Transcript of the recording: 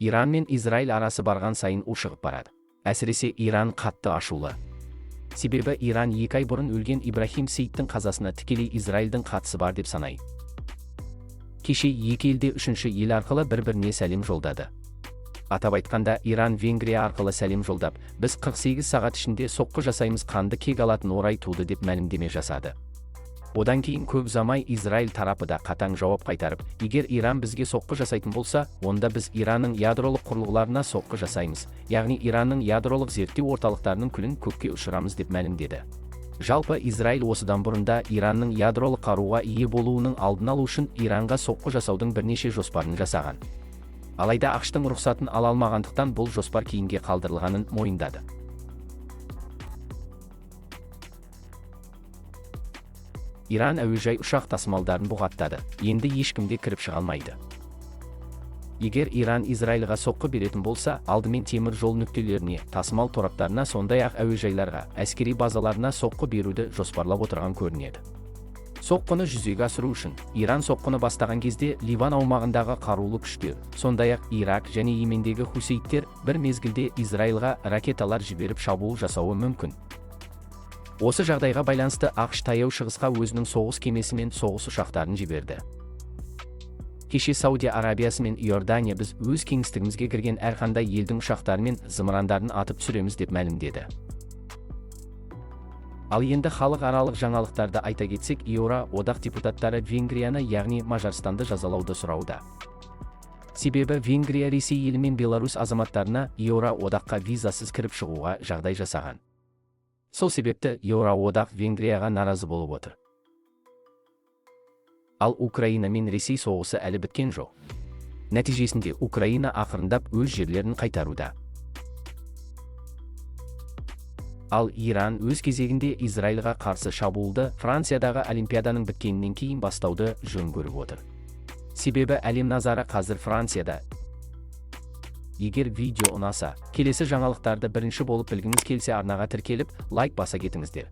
Иран мен Израиль арасы барған сайын ушығып барады. Әсіресе Иран қатты ашулы. Себебі Иран 2 ай бұрын өлген Ибрахим Сейіттің қазасына тікелей Израильдің қатысы бар деп санайды. Кеше екі елде үшінші ел арқылы бір-біріне сәлем жолдады. Атап айтқанда, Иран Венгрия арқылы сәлем жолдап, біз 48 сағат ішінде соққы жасаймыз, қанды кек алатын орай туды деп мәлімдеме жасады. Одан кейін көп ұзамай Израиль тарапы да қатаң жауап қайтарып, егер Иран бізге соққы жасайтын болса, онда біз Иранның ядролық құрылғыларына соққы жасаймыз, яғни Иранның ядролық зерттеу орталықтарының күлін көкке ұшырамыз деп мәлімдеді. Жалпы Израиль осыдан бұрында Иранның ядролық қаруға ие болуының алдын алу үшін Иранға соққы жасаудың бірнеше жоспарын жасаған. Алайда ақш-тың рұқсатын ала алмағандықтан бұл жоспар кейінге қалдырылғанын мойындады. Иран әуежай ұшақ тасымалдарын бұғаттады, енді ешкімде кіріп шыға алмайды. Егер Иран Израильға соққы беретін болса, алдымен темір жол нүктелеріне, тасымал тораптарына, сондай-ақ әуежайларға, әскери базаларына соққы беруді жоспарлап отырған көрінеді. Соққыны жүзеге асыру үшін, Иран соққыны бастаған кезде Ливан аумағындағы қарулы күштер, сондай-ақ Ирак және Йемендегі хусейттер бір мезгілде Израильға ракеталар жіберіп шабуыл жасауы мүмкін. Осы жағдайға байланысты ақш таяу шығысқа өзінің соғыс кемесі мен соғыс ұшақтарын жіберді. Кеше Саудия Арабиясы мен Иордания біз өз кеңістігімізге кірген әрқандай елдің ұшақтары мен зымырандарын атып түсіреміз деп мәлімдеді. Ал енді халықаралық жаңалықтарды айта кетсек, Еуро одақ депутаттары Венгрияны, яғни Мажарстанды жазалауды сұрауда. Себебі Венгрия Ресей елі мен Беларусь азаматтарына Еуро одаққа визасыз кіріп шығуға жағдай жасаған. Сол себепті Еуро одақ Венгрияға наразы болып отыр. Ал Украина мен Ресей соғысы әлі біткен жоқ. Нәтижесінде Украина ақырындап өз жерлерін қайтаруда. Ал Иран өз кезегінде Израильға қарсы шабуылды Франциядағы Олимпиаданың біткенінен кейін бастауды жөн көріп отыр. Себебі әлем назары қазір Францияда. Егер видео ұнаса, келесі жаңалықтарды бірінші болып білгіңіз келсе, арнаға тіркеліп, лайк баса кетіңіздер.